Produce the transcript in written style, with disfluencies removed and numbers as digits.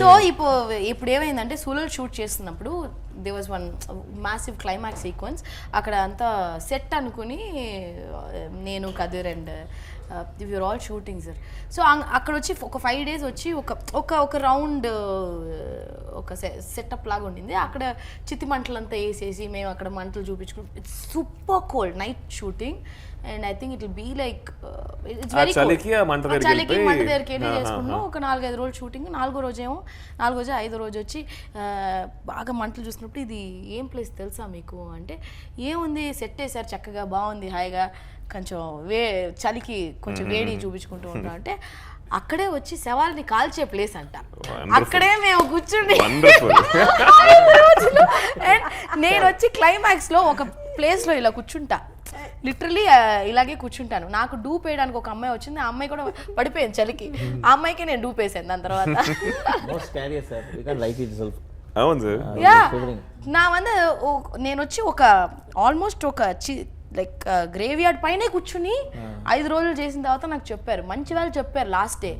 So ఇప్పుడు ఏమైందంటే సూలల్ షూట్ చేస్తున్నప్పుడు they was one massive climax sequence. అక్కడ అంతా సెట్ అనుకుని నేను Kadhir and you are all shooting sir. So అక్కడ వచ్చి ఒక 5 days వచ్చి ఒక రౌండ్ ఒక సెటప్ లాగా ఉండింది. అక్కడ చిత్తి మంటలంతా వేసేసి మేము అక్కడ మంటలు చూపించుకున్నాం. It's super cold night shooting and I think it will be like it's very చలికి మంట దగ్గరికి వెళ్ళి చేసుకున్నాం. ఒక 4-5 రోజులు షూటింగ్. 4వ రోజు 5వ రోజు వచ్చి బాగా మంటలు చూసినప్పుడు ఇది ఏం ప్లేస్ తెలుసా మీకు అంటే, ఏముంది సెట్ వేసారు చక్కగా బాగుంది హాయిగా కొంచెం చలికి కొంచెం వేడి చూపించుకుంటూ ఉంటాం అంటే, అక్కడే వచ్చి శవాల్ని కాల్చే ప్లేస్ అంట. అక్కడే మేము కూర్చుండి నేను వచ్చి క్లైమాక్స్ లో ఒక ప్లేస్ లో ఇలా కూర్చుంటా, లిటరలీ ఇలాగే కూర్చుంటాను. నాకు డూప్ వేయడానికి ఒక అమ్మాయి వచ్చింది, ఆ అమ్మాయి కూడా పడిపోయింది చలికి. ఆ అమ్మాయికి నేను డూప్ వేసాను దాని తర్వాత. నా వంద నేను వచ్చి ఒక ఆల్మోస్ట్ ఒక లైక్ గ్రేవ్ యార్డ్ పైనే కూర్చుని 5 రోజులు చేసిన తర్వాత నాకు చెప్పారు, మంచి వాళ్ళు చెప్పారు లాస్ట్ డే